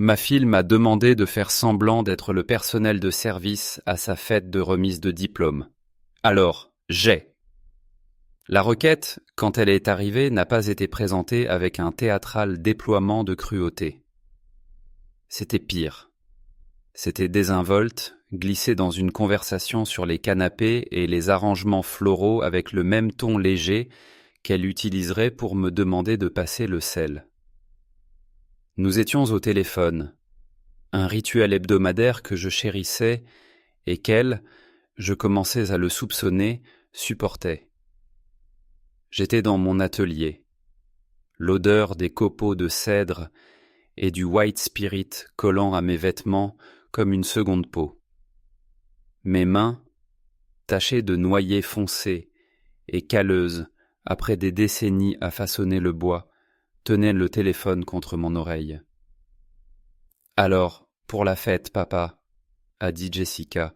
Ma fille m'a demandé de faire semblant d'être le personnel de service à sa fête de remise de diplôme. Alors, j'ai. La requête, quand elle est arrivée, n'a pas été présentée avec un théâtral déploiement de cruauté. C'était pire. C'était désinvolte, glissé dans une conversation sur les canapés et les arrangements floraux avec le même ton léger qu'elle utiliserait pour me demander de passer le sel. Nous étions au téléphone, un rituel hebdomadaire que je chérissais et qu'elle, je commençais à le soupçonner, supportait. J'étais dans mon atelier. L'odeur des copeaux de cèdre et du white spirit collant à mes vêtements comme une seconde peau. Mes mains, tachées de noyer foncé et calleuses après des décennies à façonner le bois, tenaient le téléphone contre mon oreille. « Alors, pour la fête, papa, » a dit Jessica,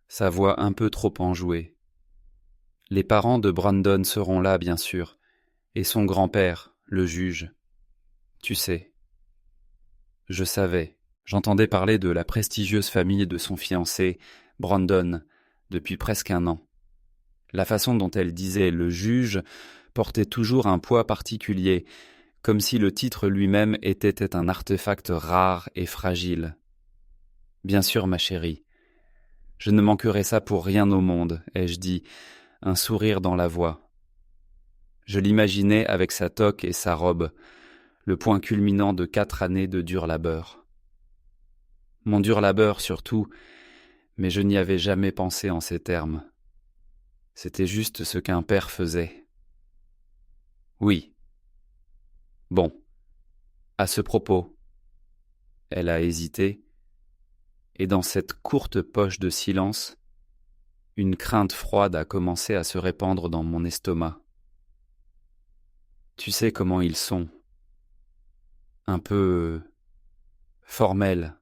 sa voix un peu trop enjouée. « Les parents de Brandon seront là, bien sûr, et son grand-père, le juge. Tu sais. » Je savais, j'entendais parler de la prestigieuse famille de son fiancé, Brandon, depuis presque un an. La façon dont elle disait « le juge » portait toujours un poids particulier, comme si le titre lui-même était un artefact rare et fragile. Bien sûr, ma chérie. Je ne manquerai ça pour rien au monde, ai-je dit, un sourire dans la voix. Je l'imaginais avec sa toque et sa robe, le point culminant de 4 années de dur labeur. Mon dur labeur surtout, mais je n'y avais jamais pensé en ces termes. C'était juste ce qu'un père faisait. Oui. Bon. À ce propos. Elle a hésité, et dans cette courte poche de silence, une crainte froide a commencé à se répandre dans mon estomac. Tu sais comment ils sont. Un peu formels,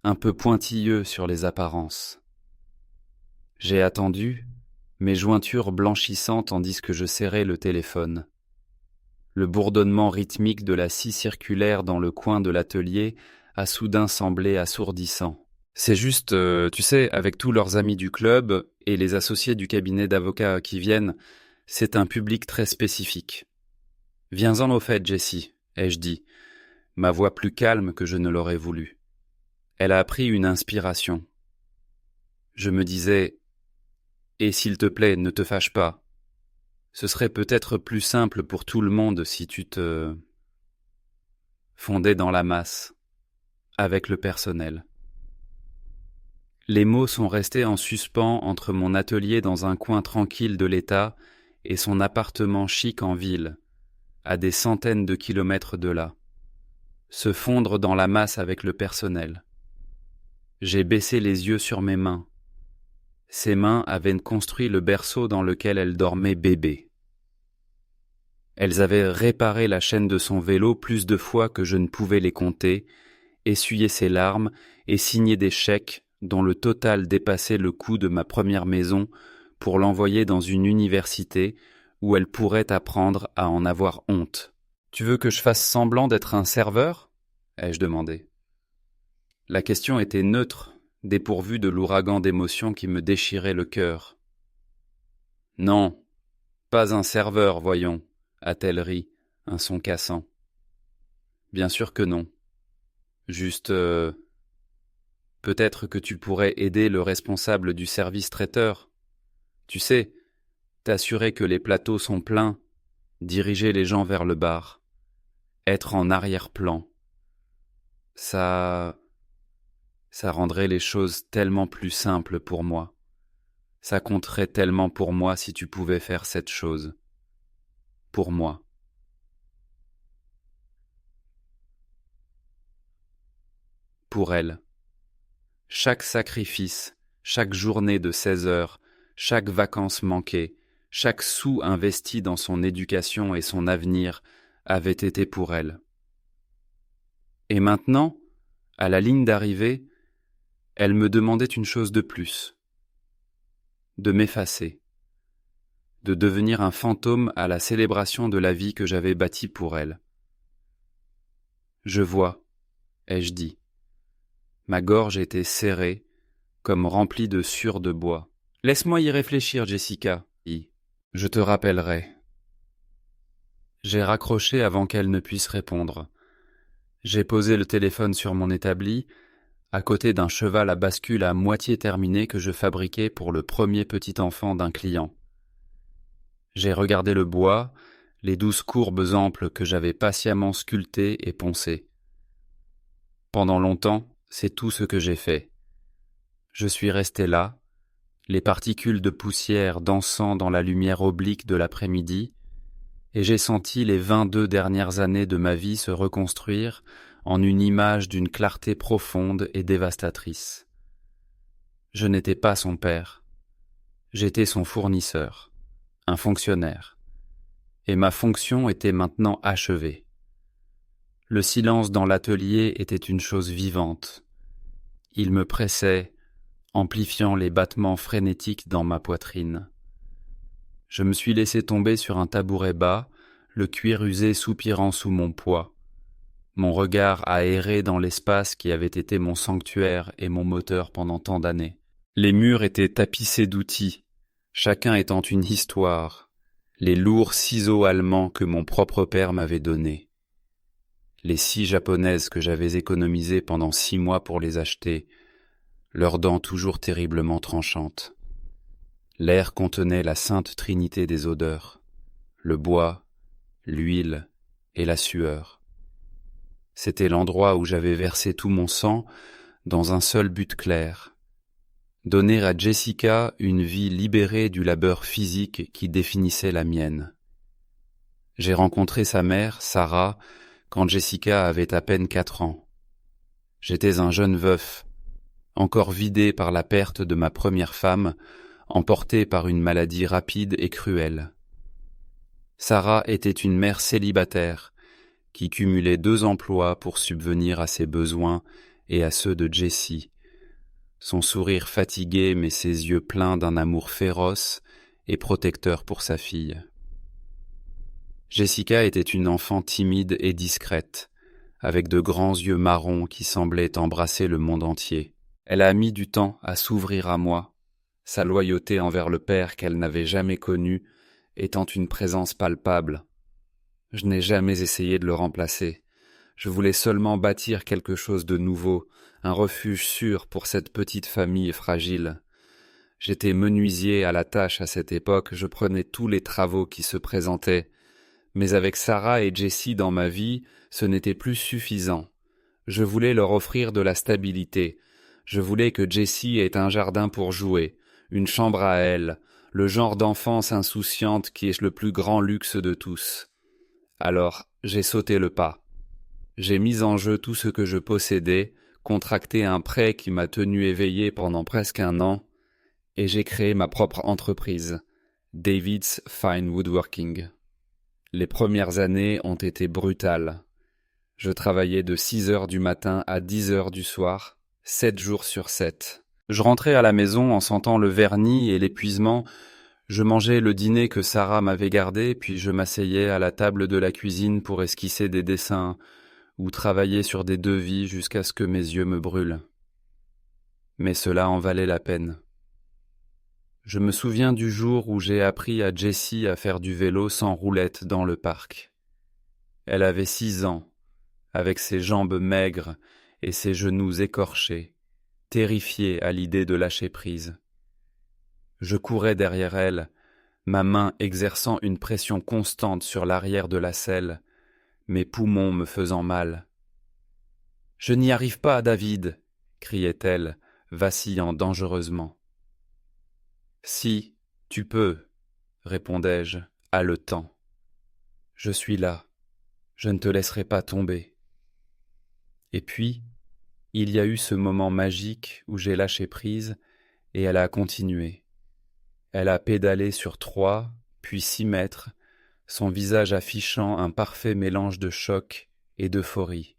un peu pointilleux sur les apparences. J'ai attendu, mes jointures blanchissant tandis que je serrais le téléphone. Le bourdonnement rythmique de la scie circulaire dans le coin de l'atelier a soudain semblé assourdissant. C'est juste, tu sais, avec tous leurs amis du club et les associés du cabinet d'avocats qui viennent, c'est un public très spécifique. Viens-en au fait, Jessie, ai-je dit, ma voix plus calme que je ne l'aurais voulu. Elle a pris une inspiration. Je me disais, et s'il te plaît, ne te fâche pas. Ce serait peut-être plus simple pour tout le monde si tu te fondais dans la masse, avec le personnel. Les mots sont restés en suspens entre mon atelier dans un coin tranquille de l'État et son appartement chic en ville, à des centaines de kilomètres de là. Se fondre dans la masse avec le personnel. J'ai baissé les yeux sur mes mains. Ses mains avaient construit le berceau dans lequel elle dormait bébé. Elles avaient réparé la chaîne de son vélo plus de fois que je ne pouvais les compter, essuyé ses larmes et signé des chèques dont le total dépassait le coût de ma première maison pour l'envoyer dans une université où elle pourrait apprendre à en avoir honte. « Tu veux que je fasse semblant d'être un serveur ?» ai-je demandé. La question était neutre, dépourvue de l'ouragan d'émotions qui me déchirait le cœur. « Non, pas un serveur, voyons, » a-t-elle ri, un son cassant. « Bien sûr que non. Juste, peut-être que tu pourrais aider le responsable du service traiteur. Tu sais, t'assurer que les plateaux sont pleins, diriger les gens vers le bar, être en arrière-plan. Ça rendrait les choses tellement plus simples pour moi. Ça compterait tellement pour moi si tu pouvais faire cette chose. Pour moi. Pour elle. Chaque sacrifice, chaque journée de 16 heures, chaque vacances manquées, chaque sou investi dans son éducation et son avenir avait été pour elle. Et maintenant, à la ligne d'arrivée, elle me demandait une chose de plus. De m'effacer. De devenir un fantôme à la célébration de la vie que j'avais bâtie pour elle. Je vois, ai-je dit. Ma gorge était serrée, comme remplie de sciure de bois. « Laisse-moi y réfléchir, Jessica. » Je te rappellerai. J'ai raccroché avant qu'elle ne puisse répondre. J'ai posé le téléphone sur mon établi, à côté d'un cheval à bascule à moitié terminé que je fabriquais pour le premier petit enfant d'un client. J'ai regardé le bois, les 12 courbes amples que j'avais patiemment sculptées et poncées. Pendant longtemps, c'est tout ce que j'ai fait. Je suis resté là, les particules de poussière dansant dans la lumière oblique de l'après-midi, et j'ai senti les 22 dernières années de ma vie se reconstruire en une image d'une clarté profonde et dévastatrice. Je n'étais pas son père, j'étais son fournisseur, un fonctionnaire, et ma fonction était maintenant achevée. Le silence dans l'atelier était une chose vivante. Il me pressait, amplifiant les battements frénétiques dans ma poitrine. Je me suis laissé tomber sur un tabouret bas, le cuir usé soupirant sous mon poids. Mon regard a erré dans l'espace qui avait été mon sanctuaire et mon moteur pendant tant d'années. Les murs étaient tapissés d'outils, chacun étant une histoire, les lourds ciseaux allemands que mon propre père m'avait donnés. Les scies japonaises que j'avais économisées pendant 6 mois pour les acheter, leurs dents toujours terriblement tranchantes. L'air contenait la sainte trinité des odeurs, le bois, l'huile et la sueur. C'était l'endroit où j'avais versé tout mon sang dans un seul but clair, donner à Jessica une vie libérée du labeur physique qui définissait la mienne. J'ai rencontré sa mère, Sarah, quand Jessica avait à peine 4 ans. J'étais un jeune veuf, encore vidé par la perte de ma première femme, emporté par une maladie rapide et cruelle. Sarah était une mère célibataire qui cumulait 2 emplois pour subvenir à ses besoins et à ceux de Jessie, son sourire fatigué mais ses yeux pleins d'un amour féroce et protecteur pour sa fille. Jessica était une enfant timide et discrète, avec de grands yeux marrons qui semblaient embrasser le monde entier. Elle a mis du temps à s'ouvrir à moi, sa loyauté envers le père qu'elle n'avait jamais connu étant une présence palpable. Je n'ai jamais essayé de le remplacer. Je voulais seulement bâtir quelque chose de nouveau, un refuge sûr pour cette petite famille fragile. J'étais menuisier à la tâche à cette époque, je prenais tous les travaux qui se présentaient. Mais avec Sarah et Jessie dans ma vie, ce n'était plus suffisant. Je voulais leur offrir de la stabilité. Je voulais que Jessie ait un jardin pour jouer, une chambre à elle, le genre d'enfance insouciante qui est le plus grand luxe de tous. Alors, j'ai sauté le pas. J'ai mis en jeu tout ce que je possédais, contracté un prêt qui m'a tenu éveillé pendant presque 1 an, et j'ai créé ma propre entreprise, David's Fine Woodworking. Les premières années ont été brutales. Je travaillais de 6 heures du matin à 10 heures du soir, 7 jours sur 7. Je rentrais à la maison en sentant le vernis et l'épuisement. Je mangeais le dîner que Sarah m'avait gardé, puis je m'asseyais à la table de la cuisine pour esquisser des dessins ou travailler sur des devis jusqu'à ce que mes yeux me brûlent. Mais cela en valait la peine. Je me souviens du jour où j'ai appris à Jessie à faire du vélo sans roulette dans le parc. Elle avait 6 ans, avec ses jambes maigres et ses genoux écorchés, terrifiée à l'idée de lâcher prise. Je courais derrière elle, ma main exerçant une pression constante sur l'arrière de la selle, mes poumons me faisant mal. « Je n'y arrive pas, David !» criait-elle, vacillant dangereusement. « Si, tu peux, » répondais-je, haletant. « Je suis là, je ne te laisserai pas tomber. » Et puis, il y a eu ce moment magique où j'ai lâché prise et elle a continué. Elle a pédalé sur 3, puis 6 mètres, son visage affichant un parfait mélange de choc et d'euphorie.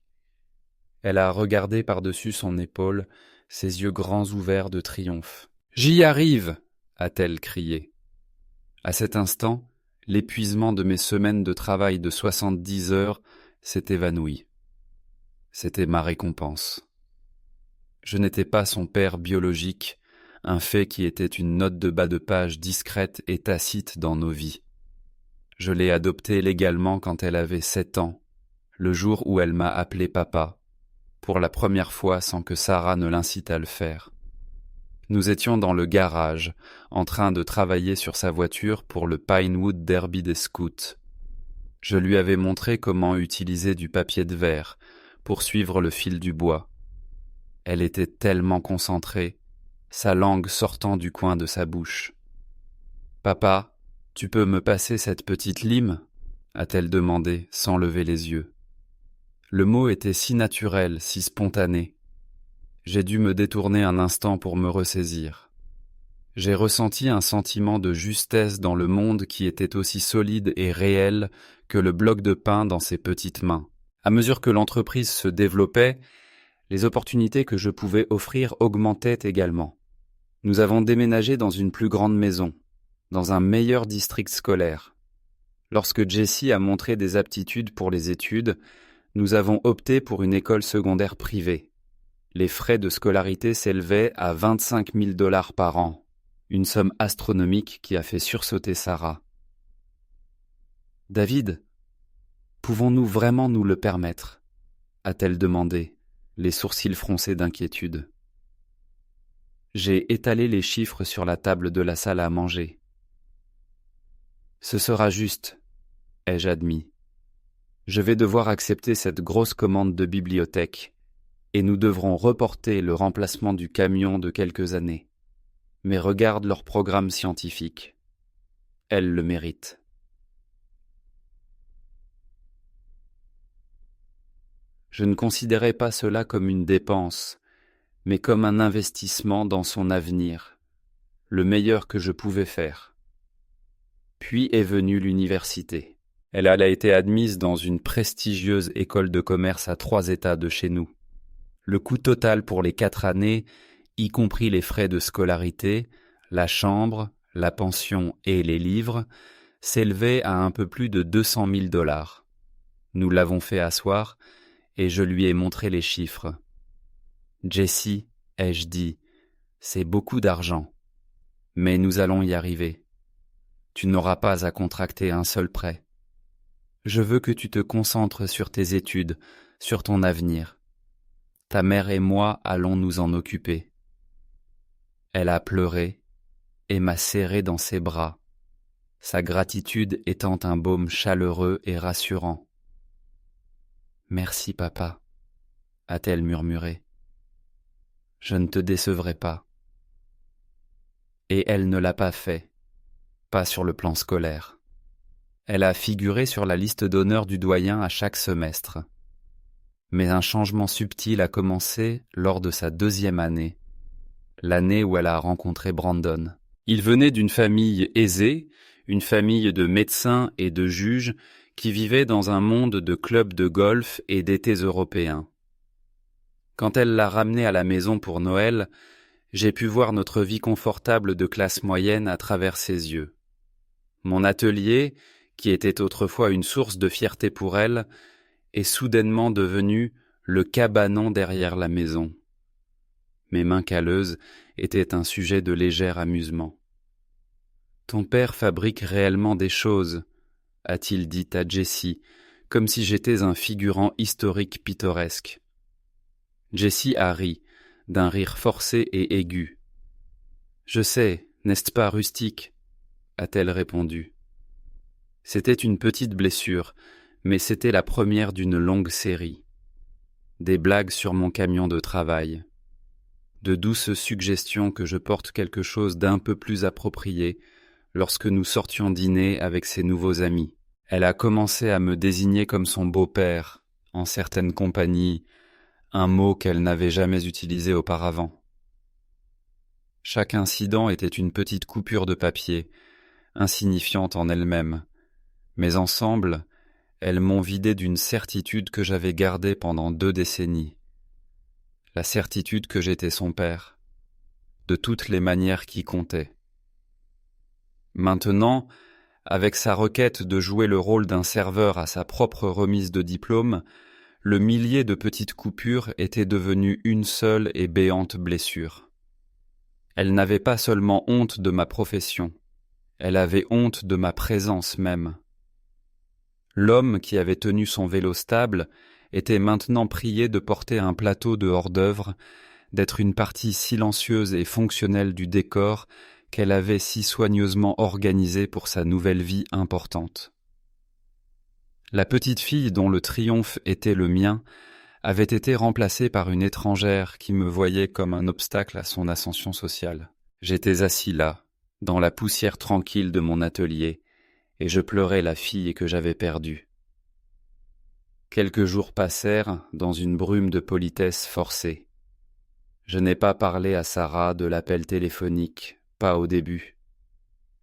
Elle a regardé par-dessus son épaule, ses yeux grands ouverts de triomphe. « J'y arrive !» a-t-elle crié. À cet instant, l'épuisement de mes semaines de travail de 70 heures s'est évanoui. C'était ma récompense. Je n'étais pas son père biologique, un fait qui était une note de bas de page discrète et tacite dans nos vies. Je l'ai adoptée légalement quand elle avait 7 ans, le jour où elle m'a appelé papa, pour la première fois sans que Sarah ne l'incite à le faire. Nous étions dans le garage, en train de travailler sur sa voiture pour le Pinewood Derby des scouts. Je lui avais montré comment utiliser du papier de verre pour suivre le fil du bois. Elle était tellement concentrée, sa langue sortant du coin de sa bouche. « Papa, tu peux me passer cette petite lime ?» a-t-elle demandé sans lever les yeux. Le mot était si naturel, si spontané. J'ai dû me détourner un instant pour me ressaisir. J'ai ressenti un sentiment de justesse dans le monde qui était aussi solide et réel que le bloc de pain dans ses petites mains. À mesure que l'entreprise se développait, les opportunités que je pouvais offrir augmentaient également. Nous avons déménagé dans une plus grande maison, dans un meilleur district scolaire. Lorsque Jessie a montré des aptitudes pour les études, nous avons opté pour une école secondaire privée. Les frais de scolarité s'élevaient à 25 000 $ par an, une somme astronomique qui a fait sursauter Sarah. « David, pouvons-nous vraiment nous le permettre ?» a-t-elle demandé, les sourcils froncés d'inquiétude. J'ai étalé les chiffres sur la table de la salle à manger. « Ce sera juste, » ai-je admis. Je vais devoir accepter cette grosse commande de bibliothèque, et nous devrons reporter le remplacement du camion de quelques années. Mais regarde leur programme scientifique. Elles le méritent. Je ne considérais pas cela comme une dépense, mais comme un investissement dans son avenir, le meilleur que je pouvais faire. Puis est venue l'université. Elle a été admise dans une prestigieuse école de commerce à 3 États de chez nous. Le coût total pour les 4 années, y compris les frais de scolarité, la chambre, la pension et les livres, s'élevait à un peu plus de 200 000 $. Nous l'avons fait asseoir et je lui ai montré les chiffres. « Jessie, ai-je dit, c'est beaucoup d'argent. Mais nous allons y arriver. Tu n'auras pas à contracter un seul prêt. Je veux que tu te concentres sur tes études, sur ton avenir. Ta mère et moi allons nous en occuper. » Elle a pleuré et m'a serré dans ses bras, sa gratitude étant un baume chaleureux et rassurant. « Merci, papa, » a-t-elle murmuré. « Je ne te décevrai pas. » Et elle ne l'a pas fait, pas sur le plan scolaire. Elle a figuré sur la liste d'honneur du doyen à chaque semestre. Mais un changement subtil a commencé lors de sa 2e année, l'année où elle a rencontré Brandon. Il venait d'une famille aisée, une famille de médecins et de juges qui vivaient dans un monde de clubs de golf et d'étés européens. Quand elle l'a ramené à la maison pour Noël, j'ai pu voir notre vie confortable de classe moyenne à travers ses yeux. Mon atelier, qui était autrefois une source de fierté pour elle, est soudainement devenu le cabanon derrière la maison. Mes mains calleuses étaient un sujet de léger amusement. « Ton père fabrique réellement des choses, » a-t-il dit à Jessie, comme si j'étais un figurant historique pittoresque. Jessie a ri, d'un rire forcé et aigu. « Je sais, n'est-ce pas rustique ?» a-t-elle répondu. C'était une petite blessure, mais c'était la première d'une longue série. Des blagues sur mon camion de travail. De douces suggestions que je porte quelque chose d'un peu plus approprié lorsque nous sortions dîner avec ses nouveaux amis. Elle a commencé à me désigner comme son beau-père, en certaines compagnies, un mot qu'elle n'avait jamais utilisé auparavant. Chaque incident était une petite coupure de papier, insignifiante en elle-même, mais ensemble, elles m'ont vidé d'une certitude que j'avais gardée pendant 2 décennies. La certitude que j'étais son père, de toutes les manières qui comptaient. Maintenant, avec sa requête de jouer le rôle d'un serveur à sa propre remise de diplôme, le millier de petites coupures était devenu une seule et béante blessure. Elle n'avait pas seulement honte de ma profession, elle avait honte de ma présence même. L'homme qui avait tenu son vélo stable était maintenant prié de porter un plateau de hors-d'œuvre, d'être une partie silencieuse et fonctionnelle du décor qu'elle avait si soigneusement organisé pour sa nouvelle vie importante. La petite fille dont le triomphe était le mien avait été remplacée par une étrangère qui me voyait comme un obstacle à son ascension sociale. J'étais assis là, dans la poussière tranquille de mon atelier, et je pleurais la fille que j'avais perdue. Quelques jours passèrent dans une brume de politesse forcée. Je n'ai pas parlé à Sarah de l'appel téléphonique, pas au début.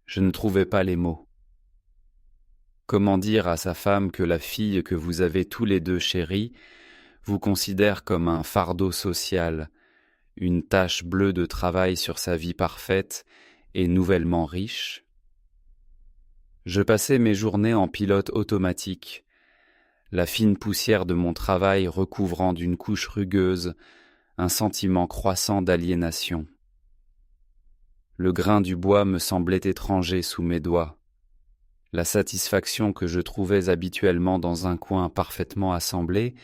Je ne trouvais pas les mots. Comment dire à sa femme que la fille que vous avez tous les deux chérie vous considère comme un fardeau social, une tache bleue de travail sur sa vie parfaite et nouvellement riche? Je passais mes journées en pilote automatique, la fine poussière de mon travail recouvrant d'une couche rugueuse un sentiment croissant d'aliénation. Le grain du bois me semblait étranger sous mes doigts. La satisfaction que je trouvais habituellement dans un coin parfaitement assemblé,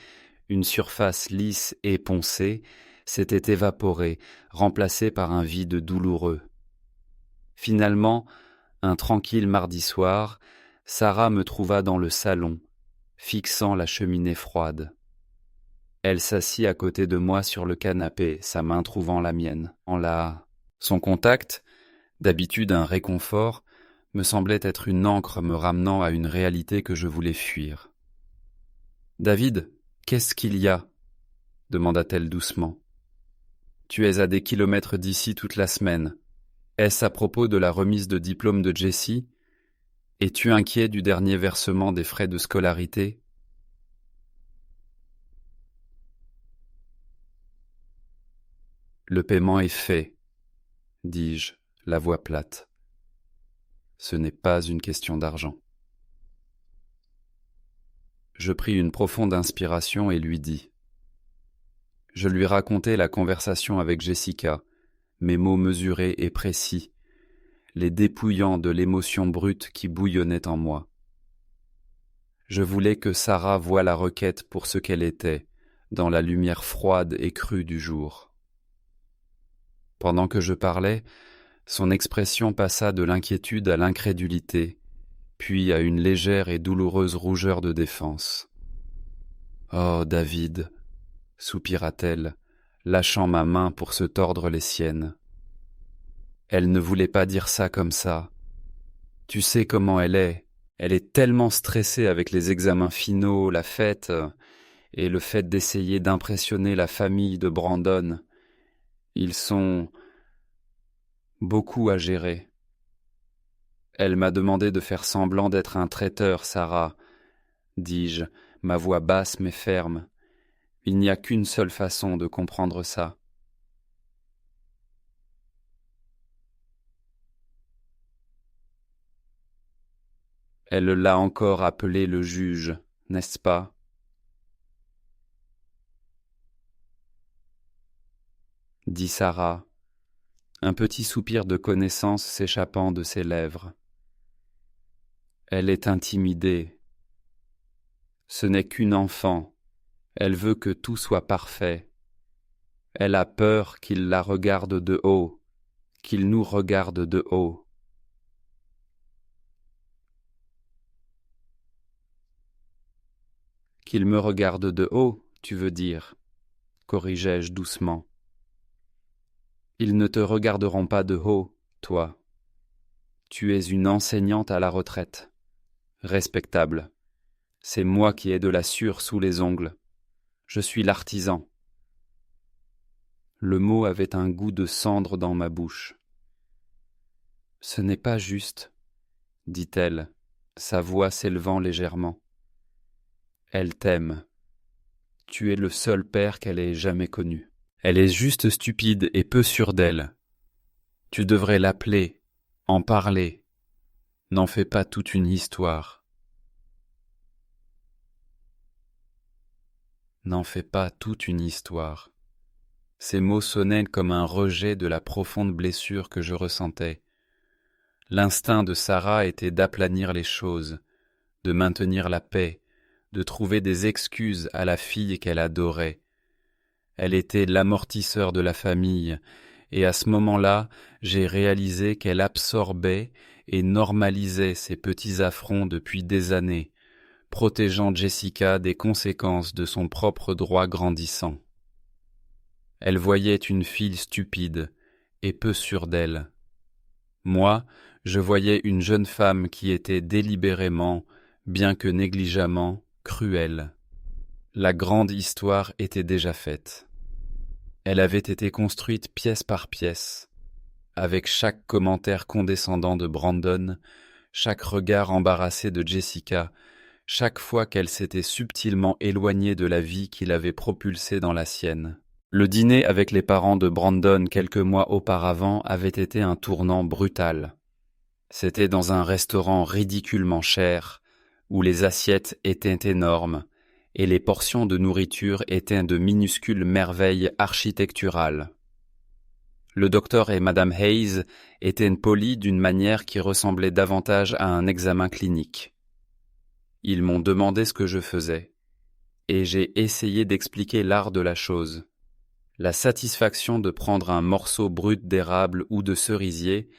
une surface lisse et poncée, s'était évaporée, remplacée par un vide douloureux. Finalement, un tranquille mardi soir, Sarah me trouva dans le salon, fixant la cheminée froide. Elle s'assit à côté de moi sur le canapé, sa main trouvant la mienne. Son contact, d'habitude un réconfort, me semblait être une ancre me ramenant à une réalité que je voulais fuir. « David, qu'est-ce qu'il y a ?» demanda-t-elle doucement. « Tu es à des kilomètres d'ici toute la semaine. Est-ce à propos de la remise de diplôme de Jessie? Es-tu inquiet du dernier versement des frais de scolarité ?» « Le paiement est fait, dis-je, la voix plate. Ce n'est pas une question d'argent. » Je pris une profonde inspiration et lui dis. Je lui racontai la conversation avec Jessica, mes mots mesurés et précis, les dépouillant de l'émotion brute qui bouillonnait en moi. Je voulais que Sarah voie la requête pour ce qu'elle était, dans la lumière froide et crue du jour. Pendant que je parlais, son expression passa de l'inquiétude à l'incrédulité, puis à une légère et douloureuse rougeur de défense. « Oh, David !» soupira-t-elle, lâchant ma main pour se tordre les siennes. Elle ne voulait pas dire ça comme ça. Tu sais comment elle est tellement stressée avec les examens finaux, la fête, et le fait d'essayer d'impressionner la famille de Brandon. Ils sont beaucoup à gérer. Elle m'a demandé de faire semblant d'être un traiteur, Sarah, dis-je, ma voix basse mais ferme. Il n'y a qu'une seule façon de comprendre ça. Elle l'a encore appelé le juge, n'est-ce pas? Dit Sarah, un petit soupir de connaissance s'échappant de ses lèvres. Elle est intimidée. Ce n'est qu'une enfant. Elle veut que tout soit parfait. Elle a peur qu'il la regarde de haut, qu'il nous regarde de haut. Qu'il me regarde de haut, tu veux dire, corrigeai-je doucement. Ils ne te regarderont pas de haut, toi. Tu es une enseignante à la retraite. Respectable. C'est moi qui ai de la sueur sous les ongles. Je suis l'artisan. Le mot avait un goût de cendre dans ma bouche. Ce n'est pas juste, dit-elle, sa voix s'élevant légèrement. Elle t'aime. Tu es le seul père qu'elle ait jamais connu. Elle est juste stupide et peu sûre d'elle. Tu devrais l'appeler, en parler. N'en fais pas toute une histoire. N'en fais pas toute une histoire. » Ces mots sonnaient comme un rejet de la profonde blessure que je ressentais. L'instinct de Sarah était d'aplanir les choses, de maintenir la paix, de trouver des excuses à la fille qu'elle adorait. Elle était l'amortisseur de la famille, et à ce moment-là, j'ai réalisé qu'elle absorbait et normalisait ces petits affronts depuis des années, protégeant Jessica des conséquences de son propre droit grandissant. Elle voyait une fille stupide et peu sûre d'elle. Moi, je voyais une jeune femme qui était délibérément, bien que négligemment, cruelle. La grande histoire était déjà faite. Elle avait été construite pièce par pièce, avec chaque commentaire condescendant de Brandon, chaque regard embarrassé de Jessica, chaque fois qu'elle s'était subtilement éloignée de la vie qui l'avait propulsée dans la sienne. Le dîner avec les parents de Brandon quelques mois auparavant avait été un tournant brutal. C'était dans un restaurant ridiculement cher, où les assiettes étaient énormes, et les portions de nourriture étaient de minuscules merveilles architecturales. Le docteur et Madame Hayes étaient polis d'une manière qui ressemblait davantage à un examen clinique. Ils m'ont demandé ce que je faisais, et j'ai essayé d'expliquer l'art de la chose. La satisfaction de prendre un morceau brut d'érable ou de cerisier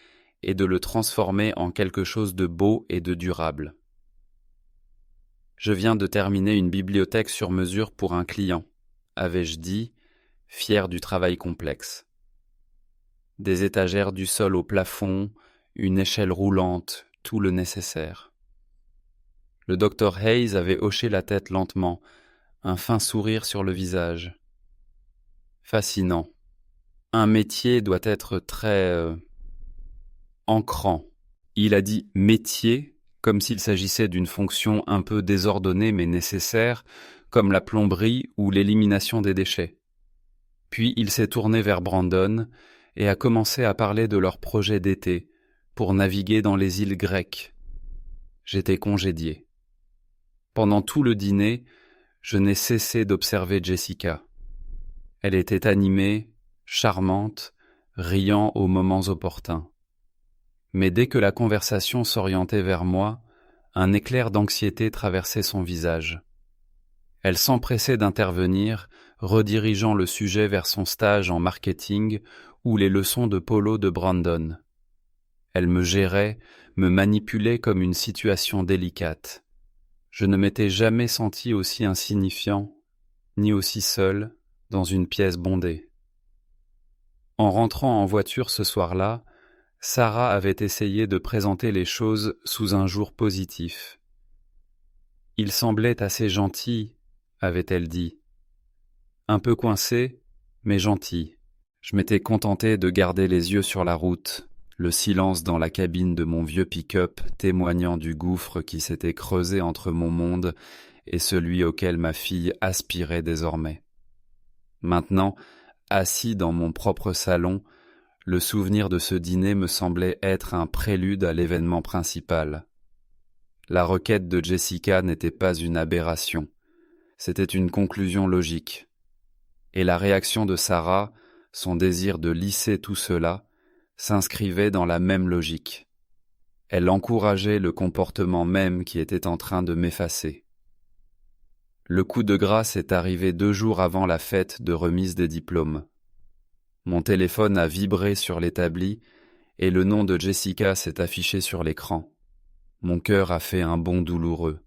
et de le transformer en quelque chose de beau et de durable. Je viens de terminer une bibliothèque sur mesure pour un client, avais-je dit, fier du travail complexe. Des étagères du sol au plafond, une échelle roulante, tout le nécessaire. Le docteur Hayes avait hoché la tête lentement, un fin sourire sur le visage. Fascinant. Un métier doit être très ancrant. Il a dit « métier » comme s'il s'agissait d'une fonction un peu désordonnée mais nécessaire, comme la plomberie ou l'élimination des déchets. Puis il s'est tourné vers Brandon et a commencé à parler de leur projet d'été pour naviguer dans les îles grecques. J'étais congédié. Pendant tout le dîner, je n'ai cessé d'observer Jessica. Elle était animée, charmante, riant aux moments opportuns. Mais dès que la conversation s'orientait vers moi, un éclair d'anxiété traversait son visage. Elle s'empressait d'intervenir, redirigeant le sujet vers son stage en marketing ou les leçons de polo de Brandon. Elle me gérait, me manipulait comme une situation délicate. Je ne m'étais jamais senti aussi insignifiant, ni aussi seul, dans une pièce bondée. En rentrant en voiture ce soir-là, Sarah avait essayé de présenter les choses sous un jour positif. « Il semblait assez gentil », avait-elle dit. Un peu coincé, mais gentil. Je m'étais contenté de garder les yeux sur la route, le silence dans la cabine de mon vieux pick-up témoignant du gouffre qui s'était creusé entre mon monde et celui auquel ma fille aspirait désormais. Maintenant, assis dans mon propre salon, le souvenir de ce dîner me semblait être un prélude à l'événement principal. La requête de Jessica n'était pas une aberration, c'était une conclusion logique. Et la réaction de Sarah, son désir de lisser tout cela, s'inscrivait dans la même logique. Elle encourageait le comportement même qui était en train de m'effacer. Le coup de grâce est arrivé 2 jours avant la fête de remise des diplômes. Mon téléphone a vibré sur l'établi et le nom de Jessica s'est affiché sur l'écran. Mon cœur a fait un bond douloureux.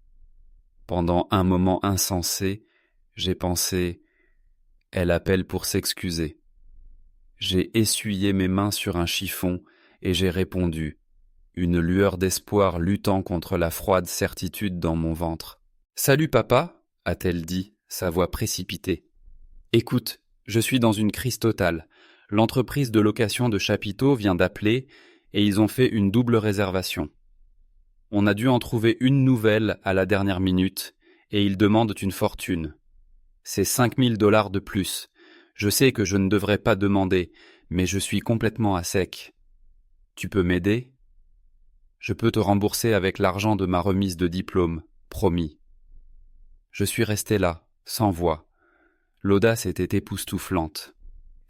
Pendant un moment insensé, j'ai pensé « Elle appelle pour s'excuser ». J'ai essuyé mes mains sur un chiffon et j'ai répondu, une lueur d'espoir luttant contre la froide certitude dans mon ventre. « Salut papa », a-t-elle dit, sa voix précipitée. « Écoute, je suis dans une crise totale. L'entreprise de location de chapiteaux vient d'appeler et ils ont fait une double réservation. On a dû en trouver une nouvelle à la dernière minute et ils demandent une fortune. C'est 5 000 $ de plus. Je sais que je ne devrais pas demander, mais je suis complètement à sec. Tu peux m'aider ? Je peux te rembourser avec l'argent de ma remise de diplôme, promis. » Je suis resté là, sans voix, L'audace était époustouflante.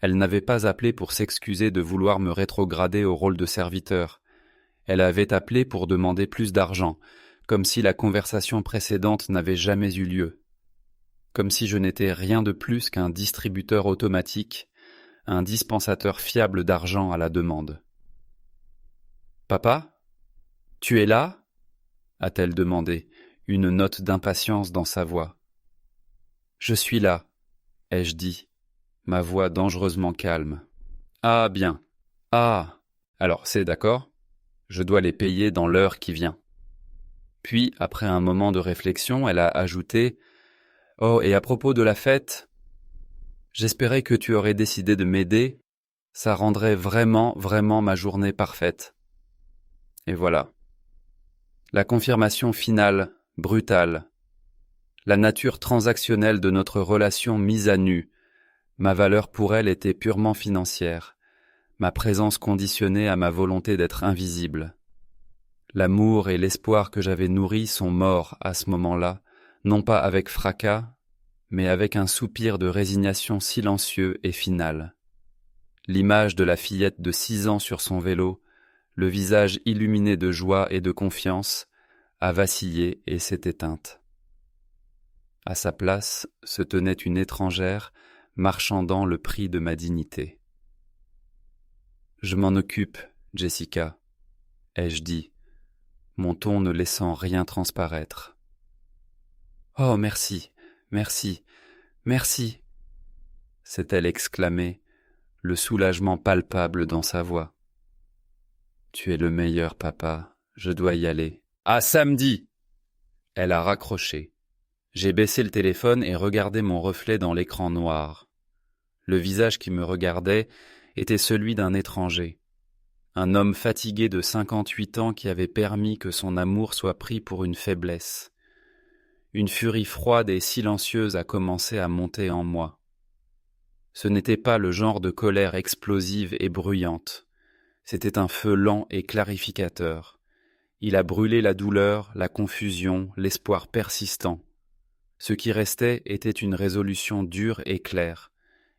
Elle n'avait pas appelé pour s'excuser de vouloir me rétrograder au rôle de serviteur. Elle avait appelé pour demander plus d'argent, comme si la conversation précédente n'avait jamais eu lieu. Comme si je n'étais rien de plus qu'un distributeur automatique, un dispensateur fiable d'argent à la demande. « Papa, tu es là ?» a-t-elle demandé, une note d'impatience dans sa voix. « Je suis là, » ai-je dit, ma voix dangereusement calme. « Ah bien. Ah, alors c'est d'accord. Je dois les payer dans l'heure qui vient. » Puis, après un moment de réflexion, elle a ajouté « Oh, et à propos de la fête, j'espérais que tu aurais décidé de m'aider. Ça rendrait vraiment, vraiment ma journée parfaite. » Et voilà. La confirmation finale, brutale. La nature transactionnelle de notre relation mise à nu. Ma valeur pour elle était purement financière. Ma présence conditionnée à ma volonté d'être invisible. L'amour et l'espoir que j'avais nourris sont morts à ce moment-là, non pas avec fracas, mais avec un soupir de résignation silencieux et final. L'image de la fillette de 6 ans sur son vélo, le visage illuminé de joie et de confiance, a vacillé et s'est éteinte. À sa place se tenait une étrangère marchandant le prix de ma dignité. « Je m'en occupe, Jessica, » ai-je dit, mon ton ne laissant rien transparaître. « Oh, merci, merci, merci !» s'est-elle exclamée, le soulagement palpable dans sa voix. « Tu es le meilleur, papa, je dois y aller. »« À samedi !» Elle a raccroché. J'ai baissé le téléphone et regardé mon reflet dans l'écran noir. Le visage qui me regardait était celui d'un étranger. Un homme fatigué de 58 ans qui avait permis que son amour soit pris pour une faiblesse. Une furie froide et silencieuse a commencé à monter en moi. Ce n'était pas le genre de colère explosive et bruyante. C'était un feu lent et clarificateur. Il a brûlé la douleur, la confusion, l'espoir persistant. Ce qui restait était une résolution dure et claire.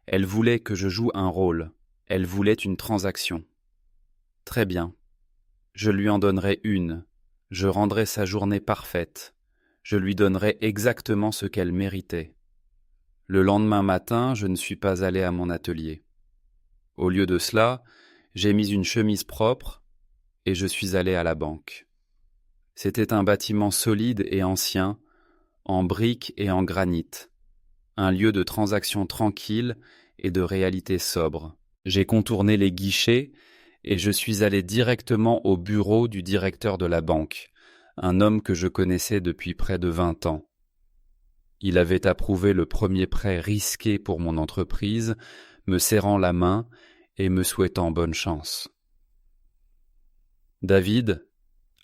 Elle voulait que je joue un rôle. Elle voulait une transaction. Très bien. Je lui en donnerai une. Je rendrai sa journée parfaite. Je lui donnerai exactement ce qu'elle méritait. Le lendemain matin, je ne suis pas allé à mon atelier. Au lieu de cela, j'ai mis une chemise propre et je suis allé à la banque. C'était un bâtiment solide et ancien, en briques et en granit, un lieu de transaction tranquille et de réalité sobre. J'ai contourné les guichets et je suis allé directement au bureau du directeur de la banque, un homme que je connaissais depuis près de 20 ans. Il avait approuvé le premier prêt risqué pour mon entreprise, me serrant la main et me souhaitant bonne chance. « David »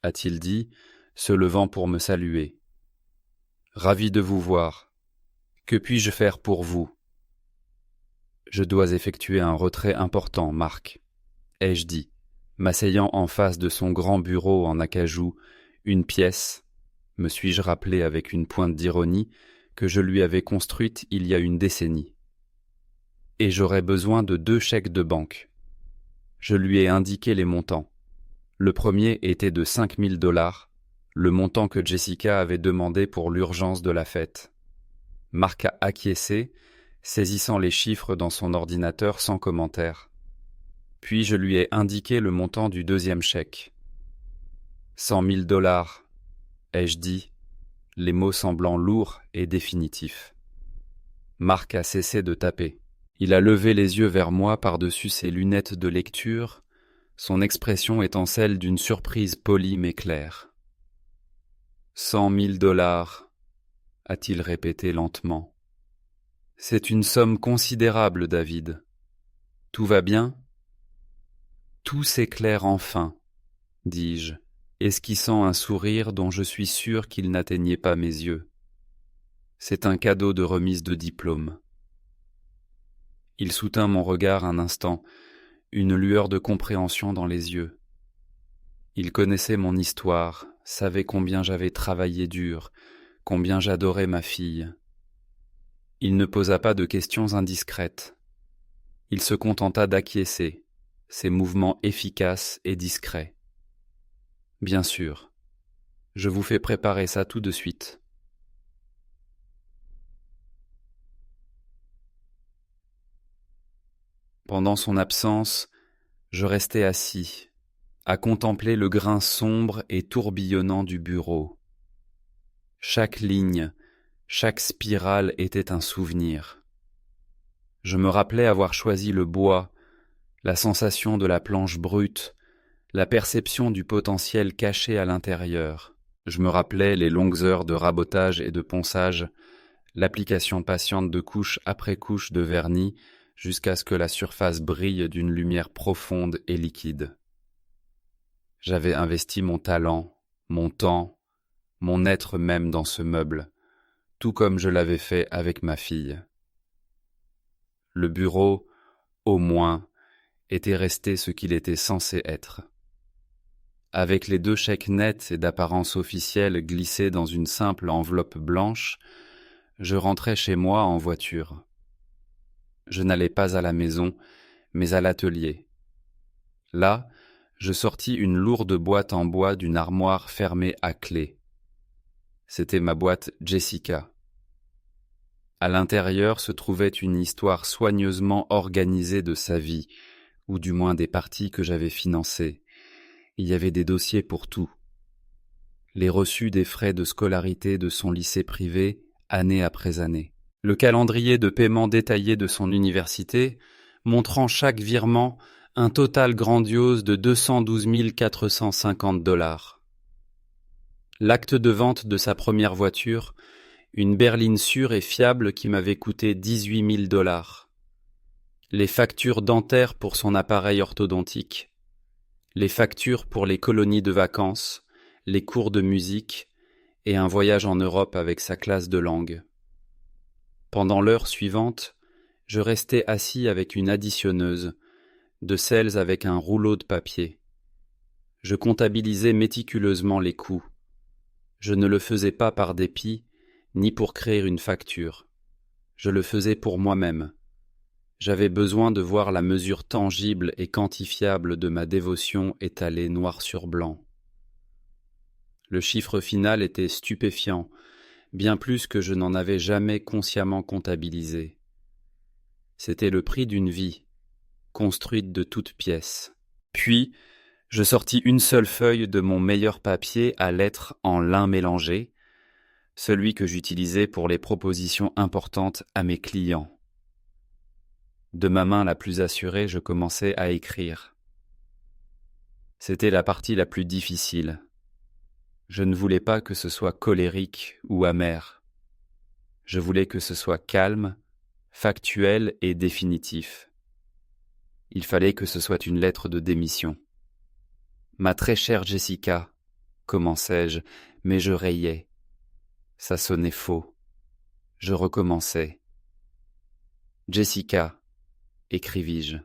a-t-il dit, se levant pour me saluer. « Ravi de vous voir. Que puis-je faire pour vous ?»« Je dois effectuer un retrait important, Marc, » ai-je dit, m'asseyant en face de son grand bureau en acajou, une pièce, me suis-je rappelé avec une pointe d'ironie, que je lui avais construite il y a une décennie. Et j'aurais besoin de 2 chèques de banque. Je lui ai indiqué les montants. Le premier était de $5 000, le montant que Jessica avait demandé pour l'urgence de la fête. Marc a acquiescé, saisissant les chiffres dans son ordinateur sans commentaire. Puis je lui ai indiqué le montant du deuxième chèque. $100 000, ai-je dit, les mots semblant lourds et définitifs. Marc a cessé de taper. Il a levé les yeux vers moi par-dessus ses lunettes de lecture, son expression étant celle d'une surprise polie mais claire. « $100 000, a-t-il répété lentement. C'est une somme considérable, David. Tout va bien ? Tout s'éclaire enfin, dis-je, esquissant un sourire dont je suis sûr qu'il n'atteignait pas mes yeux. C'est un cadeau de remise de diplôme. Il soutint mon regard un instant, une lueur de compréhension dans les yeux. Il connaissait mon histoire, savait combien j'avais travaillé dur, combien j'adorais ma fille. Il ne posa pas de questions indiscrètes. Il se contenta d'acquiescer, ses mouvements efficaces et discrets. Bien sûr, je vous fais préparer ça tout de suite. Pendant son absence, je restais assis, à contempler le grain sombre et tourbillonnant du bureau. Chaque ligne, chaque spirale était un souvenir. Je me rappelais avoir choisi le bois, la sensation de la planche brute, la perception du potentiel caché à l'intérieur. Je me rappelais les longues heures de rabotage et de ponçage, l'application patiente de couche après couche de vernis jusqu'à ce que la surface brille d'une lumière profonde et liquide. J'avais investi mon talent, mon temps, mon être même dans ce meuble, tout comme je l'avais fait avec ma fille. Le bureau, au moins, était resté ce qu'il était censé être. Avec les 2 chèques nets et d'apparence officielle glissés dans une simple enveloppe blanche, je rentrais chez moi en voiture. Je n'allais pas à la maison, mais à l'atelier. Là, je sortis une lourde boîte en bois d'une armoire fermée à clé. C'était ma boîte Jessica. À l'intérieur se trouvait une histoire soigneusement organisée de sa vie, ou du moins des parties que j'avais financées. Il y avait des dossiers pour tout. Les reçus des frais de scolarité de son lycée privé, année après année. Le calendrier de paiement détaillé de son université, montrant chaque virement un total grandiose de 212 450 $. L'acte de vente de sa première voiture, une berline sûre et fiable qui m'avait coûté 18 000 $. Les factures dentaires pour son appareil orthodontique, les factures pour les colonies de vacances, les cours de musique et un voyage en Europe avec sa classe de langue. Pendant l'heure suivante, je restais assis avec une additionneuse, de celles avec un rouleau de papier. Je comptabilisais méticuleusement les coûts. Je ne le faisais pas par dépit, ni pour créer une facture. Je le faisais pour moi-même. J'avais besoin de voir la mesure tangible et quantifiable de ma dévotion étalée noir sur blanc. Le chiffre final était stupéfiant, bien plus que je n'en avais jamais consciemment comptabilisé. C'était le prix d'une vie, construite de toutes pièces. Puis, je sortis une seule feuille de mon meilleur papier à lettres en lin mélangé, celui que j'utilisais pour les propositions importantes à mes clients. De ma main la plus assurée, je commençais à écrire. C'était la partie la plus difficile. Je ne voulais pas que ce soit colérique ou amer. Je voulais que ce soit calme, factuel et définitif. Il fallait que ce soit une lettre de démission. Ma très chère Jessica, commençai-je, mais je rayais. Ça sonnait faux. Je recommençai. Jessica, écrivis-je.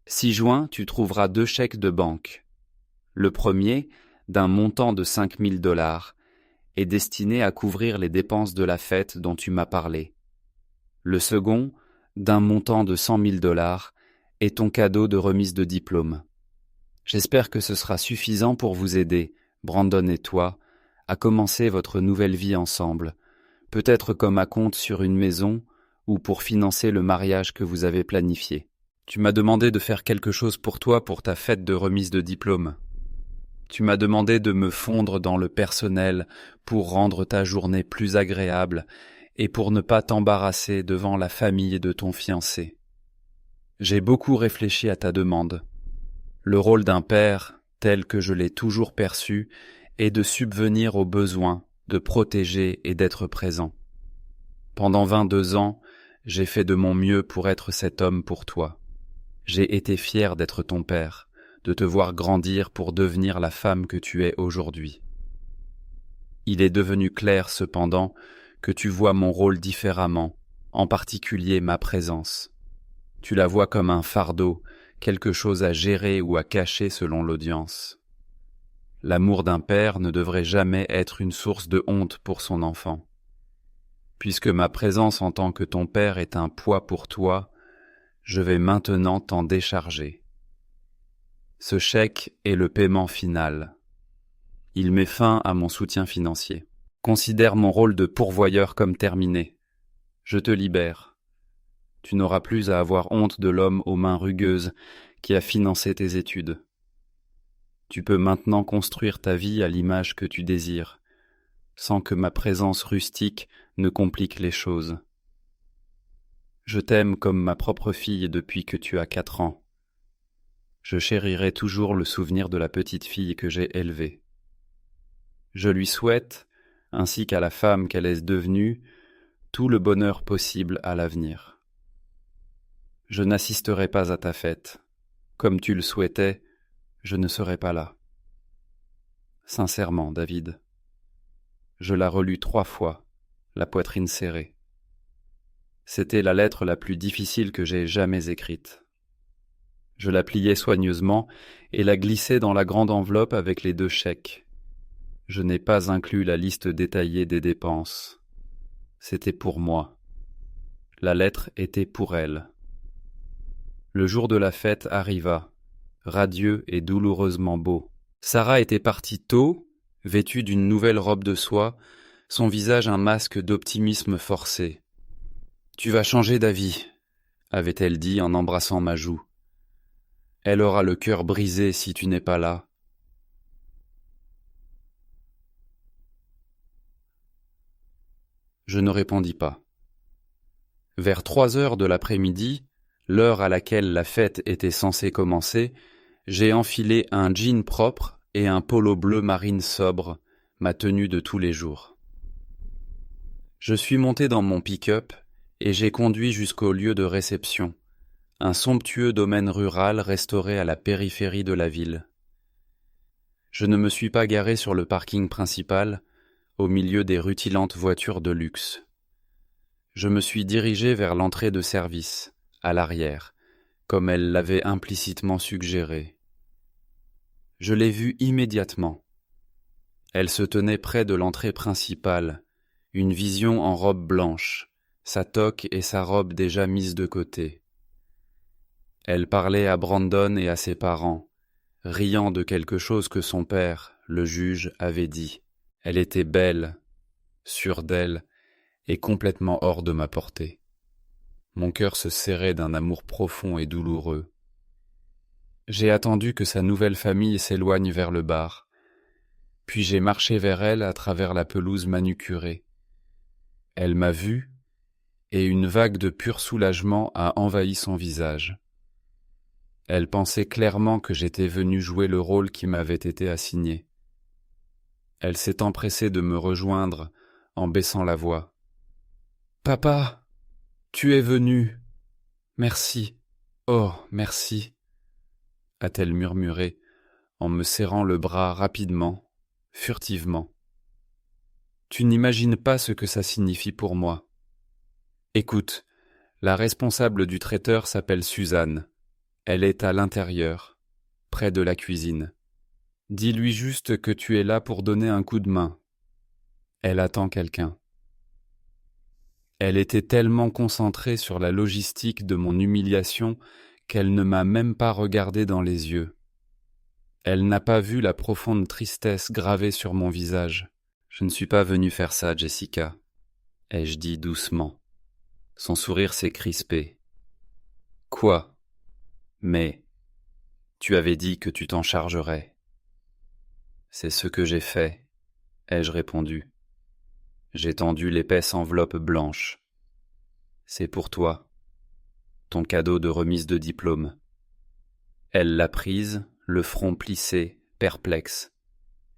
6 juin, tu trouveras 2 chèques de banque. Le premier, d'un montant de 5 000 $, est destiné à couvrir les dépenses de la fête dont tu m'as parlé. Le second, d'un montant de 100 000 $, est ton cadeau de remise de diplôme. J'espère que ce sera suffisant pour vous aider, Brandon et toi, à commencer votre nouvelle vie ensemble, peut-être comme acompte sur une maison ou pour financer le mariage que vous avez planifié. Tu m'as demandé de faire quelque chose pour toi pour ta fête de remise de diplôme. Tu m'as demandé de me fondre dans le personnel pour rendre ta journée plus agréable et pour ne pas t'embarrasser devant la famille de ton fiancé. J'ai beaucoup réfléchi à ta demande. Le rôle d'un père, tel que je l'ai toujours perçu, est de subvenir aux besoins, de protéger et d'être présent. Pendant 22 ans, j'ai fait de mon mieux pour être cet homme pour toi. J'ai été fier d'être ton père, de te voir grandir pour devenir la femme que tu es aujourd'hui. Il est devenu clair cependant que tu vois mon rôle différemment, en particulier ma présence. Tu la vois comme un fardeau, quelque chose à gérer ou à cacher selon l'audience. L'amour d'un père ne devrait jamais être une source de honte pour son enfant. Puisque ma présence en tant que ton père est un poids pour toi, je vais maintenant t'en décharger. Ce chèque est le paiement final. Il met fin à mon soutien financier. Considère mon rôle de pourvoyeur comme terminé. Je te libère. Tu n'auras plus à avoir honte de l'homme aux mains rugueuses qui a financé tes études. Tu peux maintenant construire ta vie à l'image que tu désires, sans que ma présence rustique ne complique les choses. Je t'aime comme ma propre fille depuis que tu as 4 ans. Je chérirai toujours le souvenir de la petite fille que j'ai élevée. Je lui souhaite, ainsi qu'à la femme qu'elle est devenue, tout le bonheur possible à l'avenir. Je n'assisterai pas à ta fête. Comme tu le souhaitais, je ne serai pas là. Sincèrement, David. Je la relus 3 fois, la poitrine serrée. C'était la lettre la plus difficile que j'ai jamais écrite. Je la pliai soigneusement et la glissai dans la grande enveloppe avec les 2 chèques. Je n'ai pas inclus la liste détaillée des dépenses. C'était pour moi. La lettre était pour elle. Le jour de la fête arriva, radieux et douloureusement beau. Sarah était partie tôt, vêtue d'une nouvelle robe de soie, son visage un masque d'optimisme forcé. « Tu vas changer d'avis », avait-elle dit en embrassant ma joue. « Elle aura le cœur brisé si tu n'es pas là. » Je ne répondis pas. Vers 3 heures de l'après-midi, l'heure à laquelle la fête était censée commencer, j'ai enfilé un jean propre et un polo bleu marine sobre, ma tenue de tous les jours. Je suis monté dans mon pick-up et j'ai conduit jusqu'au lieu de réception, un somptueux domaine rural restauré à la périphérie de la ville. Je ne me suis pas garé sur le parking principal, au milieu des rutilantes voitures de luxe. Je me suis dirigé vers l'entrée de service, à l'arrière, comme elle l'avait implicitement suggéré. Je l'ai vue immédiatement. Elle se tenait près de l'entrée principale, une vision en robe blanche, sa toque et sa robe déjà mises de côté. Elle parlait à Brandon et à ses parents, riant de quelque chose que son père, le juge, avait dit. Elle était belle, sûre d'elle, et complètement hors de ma portée. Mon cœur se serrait d'un amour profond et douloureux. J'ai attendu que sa nouvelle famille s'éloigne vers le bar, puis j'ai marché vers elle à travers la pelouse manucurée. Elle m'a vu, et une vague de pur soulagement a envahi son visage. Elle pensait clairement que j'étais venu jouer le rôle qui m'avait été assigné. Elle s'est empressée de me rejoindre en baissant la voix. « Papa, tu es venu. Merci. Oh, merci. » a-t-elle murmuré en me serrant le bras rapidement, furtivement. Tu n'imagines pas ce que ça signifie pour moi. Écoute, la responsable du traiteur s'appelle Suzanne. Elle est à l'intérieur, près de la cuisine. Dis-lui juste que tu es là pour donner un coup de main. Elle attend quelqu'un. Elle était tellement concentrée sur la logistique de mon humiliation qu'elle ne m'a même pas regardé dans les yeux. Elle n'a pas vu la profonde tristesse gravée sur mon visage. « Je ne suis pas venu faire ça, Jessica, » ai-je dit doucement. Son sourire s'est crispé. « Quoi ? Mais tu avais dit que tu t'en chargerais. » « C'est ce que j'ai fait, » ai-je répondu. J'ai tendu l'épaisse enveloppe blanche. « C'est pour toi, ton cadeau de remise de diplôme. » Elle l'a prise, le front plissé, perplexe.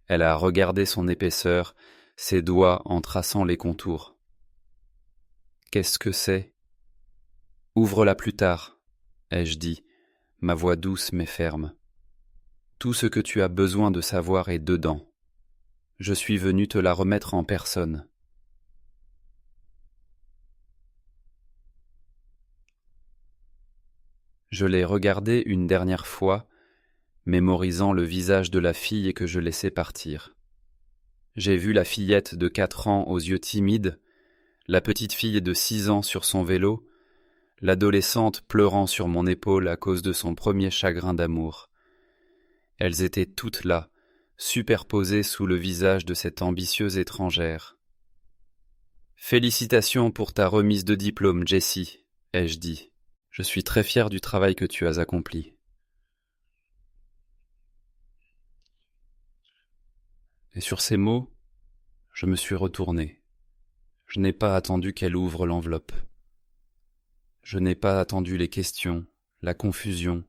Elle a regardé son épaisseur, ses doigts en traçant les contours. « Qu'est-ce que c'est ? » « Ouvre-la plus tard, » ai-je dit, ma voix douce mais ferme. « Tout ce que tu as besoin de savoir est dedans. Je suis venu te la remettre en personne. » Je l'ai regardée une dernière fois, mémorisant le visage de la fille que je laissais partir. J'ai vu la fillette de 4 ans aux yeux timides, la petite fille de 6 ans sur son vélo, l'adolescente pleurant sur mon épaule à cause de son premier chagrin d'amour. Elles étaient toutes là, superposées sous le visage de cette ambitieuse étrangère. « Félicitations pour ta remise de diplôme, Jessie, ai-je dit. Je suis très fier du travail que tu as accompli. » Et sur ces mots, je me suis retourné. Je n'ai pas attendu qu'elle ouvre l'enveloppe. Je n'ai pas attendu les questions, la confusion,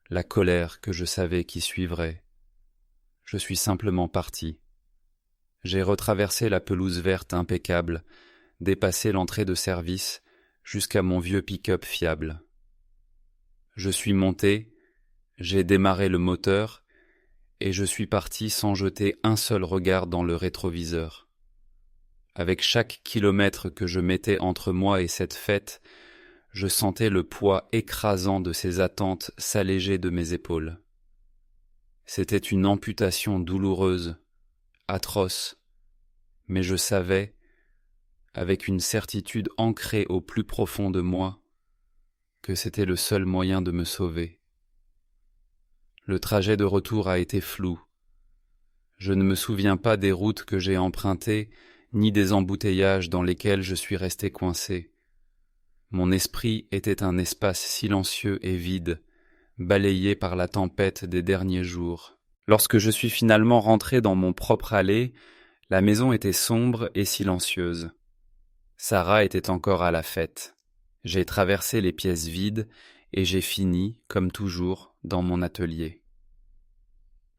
la colère que je savais qui suivrait. Je suis simplement parti. J'ai retraversé la pelouse verte impeccable, dépassé l'entrée de service, jusqu'à mon vieux pick-up fiable. Je suis monté, j'ai démarré le moteur, et je suis parti sans jeter un seul regard dans le rétroviseur. Avec chaque kilomètre que je mettais entre moi et cette fête, je sentais le poids écrasant de ces attentes s'alléger de mes épaules. C'était une amputation douloureuse, atroce, mais je savais, avec une certitude ancrée au plus profond de moi, que c'était le seul moyen de me sauver. Le trajet de retour a été flou. Je ne me souviens pas des routes que j'ai empruntées, ni des embouteillages dans lesquels je suis resté coincé. Mon esprit était un espace silencieux et vide, balayé par la tempête des derniers jours. Lorsque je suis finalement rentré dans mon propre allée, la maison était sombre et silencieuse. Sarah était encore à la fête. J'ai traversé les pièces vides et j'ai fini, comme toujours, dans mon atelier.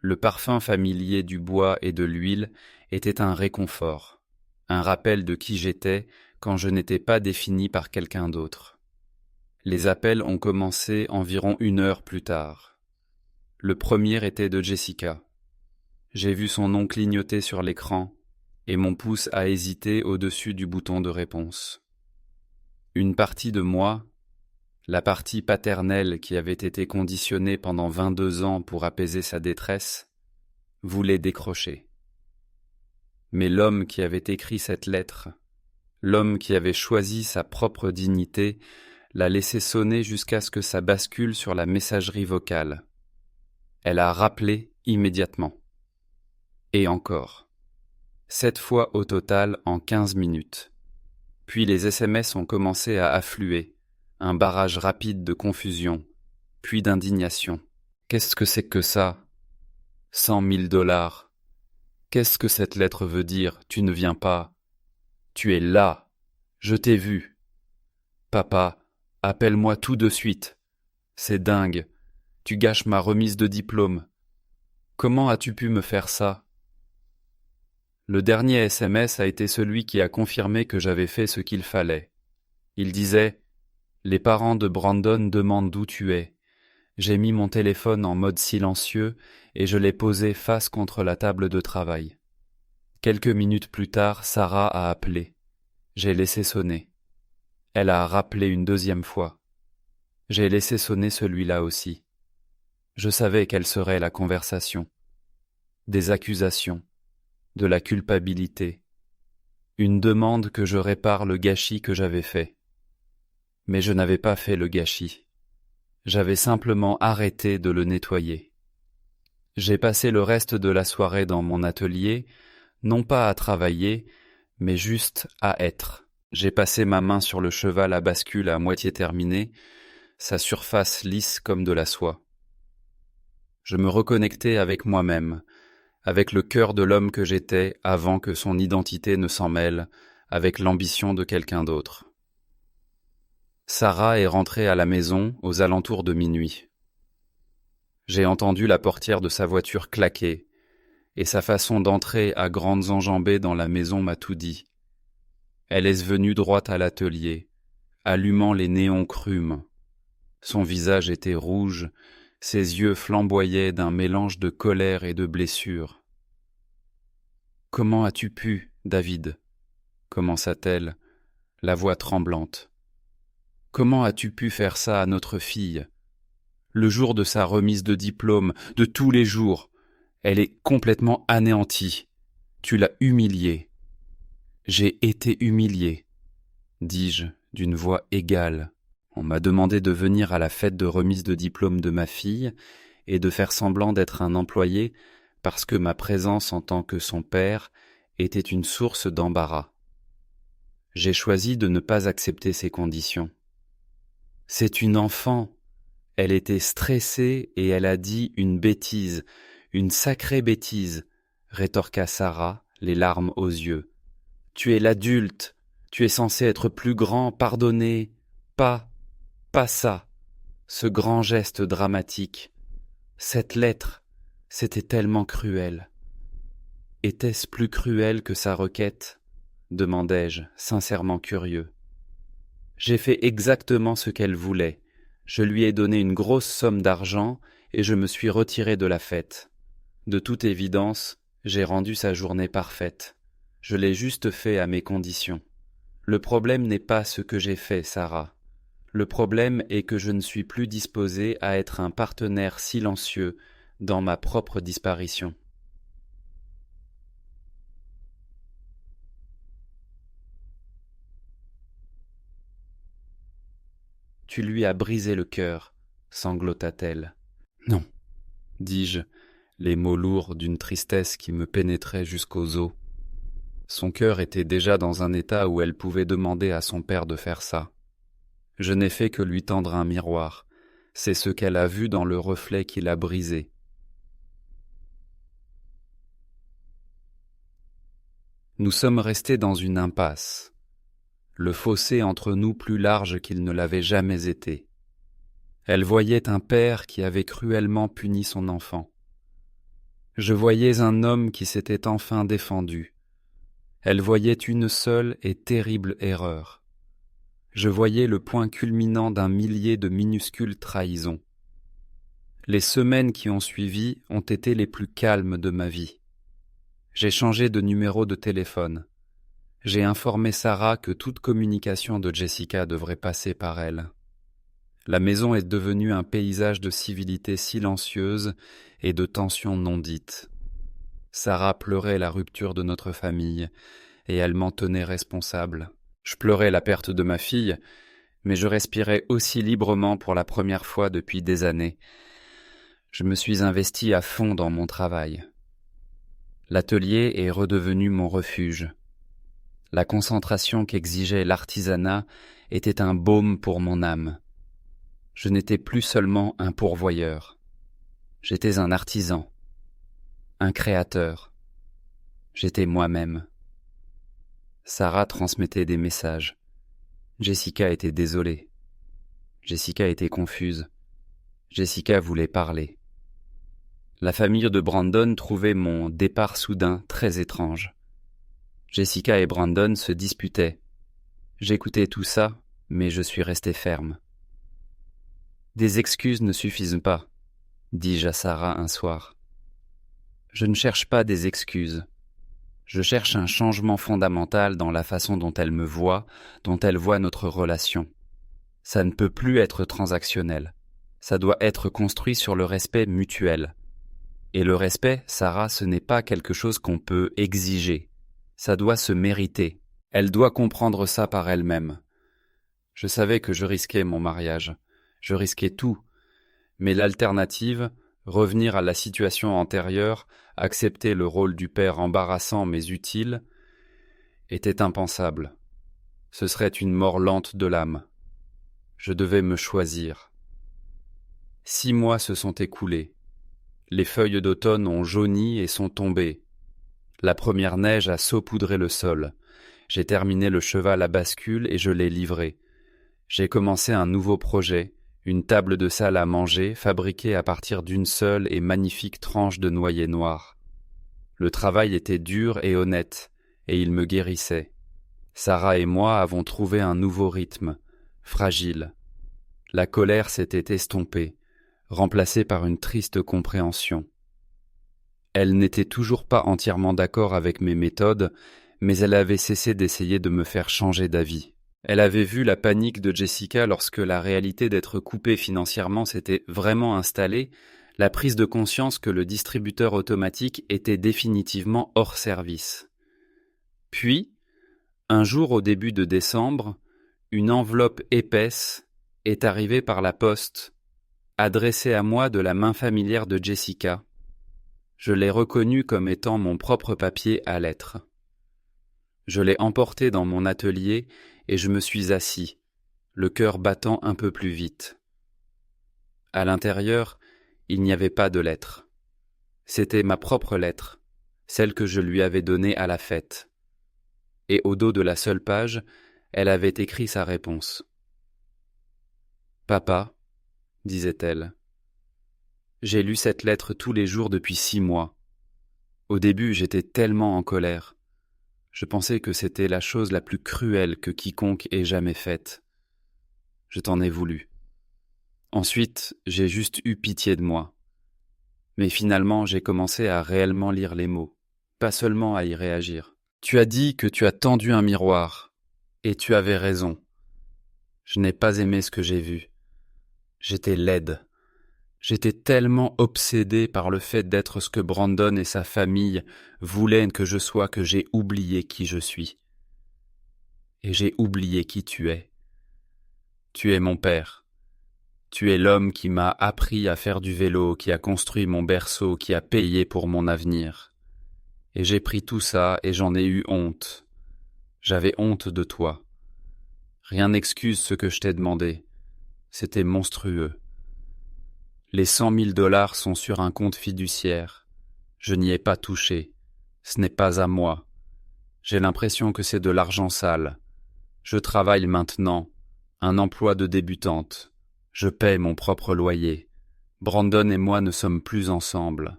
Le parfum familier du bois et de l'huile était un réconfort, un rappel de qui j'étais quand je n'étais pas défini par quelqu'un d'autre. Les appels ont commencé environ 1 heure plus tard. Le premier était de Jessica. J'ai vu son nom clignoter sur l'écran et mon pouce a hésité au-dessus du bouton de réponse. Une partie de moi, la partie paternelle qui avait été conditionnée pendant 22 ans pour apaiser sa détresse, voulait décrocher. Mais l'homme qui avait écrit cette lettre, l'homme qui avait choisi sa propre dignité, l'a laissé sonner jusqu'à ce que ça bascule sur la messagerie vocale. Elle a rappelé immédiatement. Et encore. 7 fois au total en 15 minutes. Puis les SMS ont commencé à affluer, un barrage rapide de confusion, puis d'indignation. Qu'est-ce que c'est que ça ? 100 000 $. Qu'est-ce que cette lettre veut dire ? Tu ne viens pas. Tu es là. Je t'ai vu. Papa, appelle-moi tout de suite. C'est dingue. Tu gâches ma remise de diplôme. Comment as-tu pu me faire ça ? Le dernier SMS a été celui qui a confirmé que j'avais fait ce qu'il fallait. Il disait « Les parents de Brandon demandent d'où tu es. J'ai mis mon téléphone en mode silencieux et je l'ai posé face contre la table de travail. Quelques minutes plus tard, Sarah a appelé. J'ai laissé sonner. Elle a rappelé une 2e fois. J'ai laissé sonner celui-là aussi. Je savais quelle serait la conversation. Des accusations, de la culpabilité, une demande que je répare le gâchis que j'avais fait. Mais je n'avais pas fait le gâchis. J'avais simplement arrêté de le nettoyer. J'ai passé le reste de la soirée dans mon atelier, non pas à travailler, mais juste à être. J'ai passé ma main sur le cheval à bascule à moitié terminé, sa surface lisse comme de la soie. Je me reconnectais avec moi-même, avec le cœur de l'homme que j'étais avant que son identité ne s'en mêle avec l'ambition de quelqu'un d'autre. Sarah est rentrée à la maison aux alentours de minuit. J'ai entendu la portière de sa voiture claquer, et sa façon d'entrer à grandes enjambées dans la maison m'a tout dit. Elle est venue droite à l'atelier, allumant les néons crumes. Son visage était rouge, ses yeux flamboyaient d'un mélange de colère et de blessure. « Comment as-tu pu, David ?» commença-t-elle, la voix tremblante. « Comment as-tu pu faire ça à notre fille ? Le jour de sa remise de diplôme, de tous les jours, elle est complètement anéantie. Tu l'as humiliée. J'ai été humilié. dis-je d'une voix égale. On m'a demandé de venir à la fête de remise de diplôme de ma fille et de faire semblant d'être un employé parce que ma présence en tant que son père était une source d'embarras. J'ai choisi de ne pas accepter ces conditions. C'est une enfant. Elle était stressée et elle a dit une bêtise, une sacrée bêtise, rétorqua Sarah, les larmes aux yeux. Tu es l'adulte, tu es censé être plus grand, pardonner, pas ça, ce grand geste dramatique. Cette lettre, c'était tellement cruel. Était-ce plus cruel que sa requête ? Demandai-je, sincèrement curieux. J'ai fait exactement ce qu'elle voulait. Je lui ai donné une grosse somme d'argent et je me suis retiré de la fête. De toute évidence, j'ai rendu sa journée parfaite. Je l'ai juste fait à mes conditions. Le problème n'est pas ce que j'ai fait, Sarah. Le problème est que je ne suis plus disposé à être un partenaire silencieux dans ma propre disparition. Tu lui as brisé le cœur, sanglota-t-elle. Non, dis-je, les mots lourds d'une tristesse qui me pénétrait jusqu'aux os. Son cœur était déjà dans un état où elle pouvait demander à son père de faire ça. Je n'ai fait que lui tendre un miroir. C'est ce qu'elle a vu dans le reflet qui l'a brisé. Nous sommes restés dans une impasse, le fossé entre nous plus large qu'il ne l'avait jamais été. Elle voyait un père qui avait cruellement puni son enfant. Je voyais un homme qui s'était enfin défendu. Elle voyait une seule et terrible erreur. Je voyais le point culminant d'un millier de minuscules trahisons. Les semaines qui ont suivi ont été les plus calmes de ma vie. J'ai changé de numéro de téléphone. J'ai informé Sarah que toute communication de Jessica devrait passer par elle. La maison est devenue un paysage de civilité silencieuse et de tensions non dites. Sarah pleurait la rupture de notre famille, et elle m'en tenait responsable. Je pleurais la perte de ma fille, mais je respirais aussi librement pour la première fois depuis des années. Je me suis investi à fond dans mon travail. L'atelier est redevenu mon refuge. La concentration qu'exigeait l'artisanat était un baume pour mon âme. Je n'étais plus seulement un pourvoyeur. J'étais un artisan, un créateur. J'étais moi-même. Sarah transmettait des messages. Jessica était désolée. Jessica était confuse. Jessica voulait parler. La famille de Brandon trouvait mon départ soudain très étrange. Jessica et Brandon se disputaient. J'écoutais tout ça, mais je suis resté ferme. Des excuses ne suffisent pas, dis-je à Sarah un soir. Je ne cherche pas des excuses. Je cherche un changement fondamental dans la façon dont elle me voit, dont elle voit notre relation. Ça ne peut plus être transactionnel. Ça doit être construit sur le respect mutuel. Et le respect, Sarah, ce n'est pas quelque chose qu'on peut exiger. Ça doit se mériter. Elle doit comprendre ça par elle-même. Je savais que je risquais mon mariage. Je risquais tout. Mais l'alternative, revenir à la situation antérieure, accepter le rôle du père embarrassant mais utile, était impensable. Ce serait une mort lente de l'âme. Je devais me choisir. 6 mois se sont écoulés. Les feuilles d'automne ont jauni et sont tombées. La première neige a saupoudré le sol. J'ai terminé le cheval à bascule et je l'ai livré. J'ai commencé un nouveau projet, une table de salle à manger fabriquée à partir d'une seule et magnifique tranche de noyer noir. Le travail était dur et honnête, et il me guérissait. Sarah et moi avons trouvé un nouveau rythme, fragile. La colère s'était estompée, remplacée par une triste compréhension. Elle n'était toujours pas entièrement d'accord avec mes méthodes, mais elle avait cessé d'essayer de me faire changer d'avis. Elle avait vu la panique de Jessica lorsque la réalité d'être coupée financièrement s'était vraiment installée, la prise de conscience que le distributeur automatique était définitivement hors service. Puis, un jour au début de décembre, Une enveloppe épaisse est arrivée par la poste, adressée à moi de la main familière de Jessica. Je l'ai reconnue comme étant mon propre papier à lettres. Je l'ai emporté dans mon atelier et je me suis assis, le cœur battant un peu plus vite. À l'intérieur, il n'y avait pas de lettre. C'était ma propre lettre, celle que je lui avais donnée à la fête. Et au dos de la seule page, elle avait écrit sa réponse. « Papa, disait-elle, j'ai lu cette lettre tous les jours depuis 6 mois. Au début, j'étais tellement en colère. Je pensais que c'était la chose la plus cruelle que quiconque ait jamais faite. Je t'en ai voulu. Ensuite, j'ai juste eu pitié de moi. Mais finalement, j'ai commencé à réellement lire les mots, pas seulement à y réagir. Tu as dit que tu as tendu un miroir, et tu avais raison. Je n'ai pas aimé ce que j'ai vu. J'étais laide. J'étais tellement obsédé par le fait d'être ce que Brandon et sa famille voulaient que je sois que j'ai oublié qui je suis. Et j'ai oublié qui tu es. Tu es mon père. Tu es l'homme qui m'a appris à faire du vélo, qui a construit mon berceau, qui a payé pour mon avenir. Et j'ai pris tout ça et j'en ai eu honte. J'avais honte de toi. Rien n'excuse ce que je t'ai demandé. C'était monstrueux. Les 100 000 $ sont sur un compte fiduciaire. Je n'y ai pas touché. Ce n'est pas à moi. J'ai l'impression que c'est de l'argent sale. Je travaille maintenant. Un emploi de débutante. Je paie mon propre loyer. Brandon et moi ne sommes plus ensemble.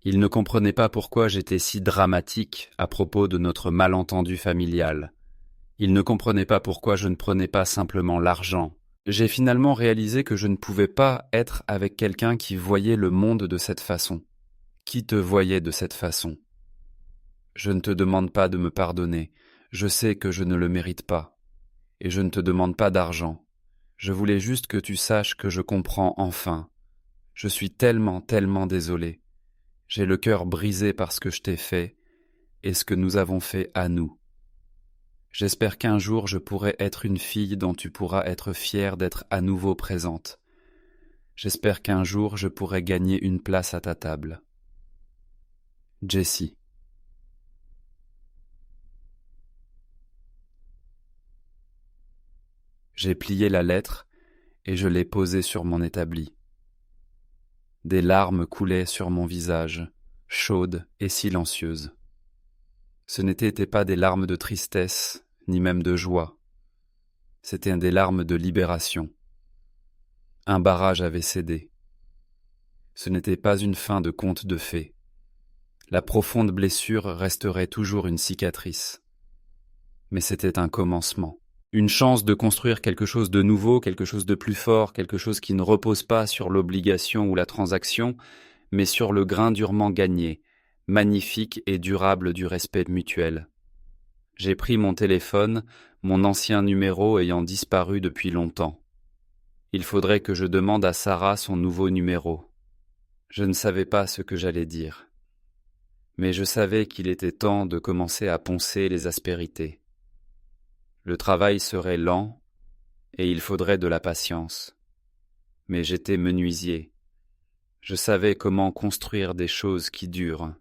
Il ne comprenait pas pourquoi j'étais si dramatique à propos de notre malentendu familial. Il ne comprenait pas pourquoi je ne prenais pas simplement l'argent. J'ai finalement réalisé que je ne pouvais pas être avec quelqu'un qui voyait le monde de cette façon. Qui te voyait de cette façon? Je ne te demande pas de me pardonner. Je sais que je ne le mérite pas. Et je ne te demande pas d'argent. Je voulais juste que tu saches que je comprends enfin. Je suis tellement désolé. J'ai le cœur brisé par ce que je t'ai fait et ce que nous avons fait à nous. J'espère qu'un jour je pourrai être une fille dont tu pourras être fière d'être à nouveau présente. J'espère qu'un jour je pourrai gagner une place à ta table. Jessie. J'ai plié la lettre et je l'ai posée sur mon établi. Des larmes coulaient sur mon visage, chaudes et silencieuses. Ce n'étaient pas des larmes de tristesse, ni même de joie. C'étaient des larmes de libération. Un barrage avait cédé. Ce n'était pas une fin de conte de fées. La profonde blessure resterait toujours une cicatrice. Mais c'était un commencement. Une chance de construire quelque chose de nouveau, quelque chose de plus fort, quelque chose qui ne repose pas sur l'obligation ou la transaction, mais sur le grain durement gagné, magnifique et durable du respect mutuel. J'ai pris mon téléphone, mon ancien numéro ayant disparu depuis longtemps. Il faudrait que je demande à Sarah son nouveau numéro. Je ne savais pas ce que j'allais dire. Mais je savais qu'il était temps de commencer à poncer les aspérités. Le travail serait lent et il faudrait de la patience. Mais j'étais menuisier. Je savais comment construire des choses qui durent.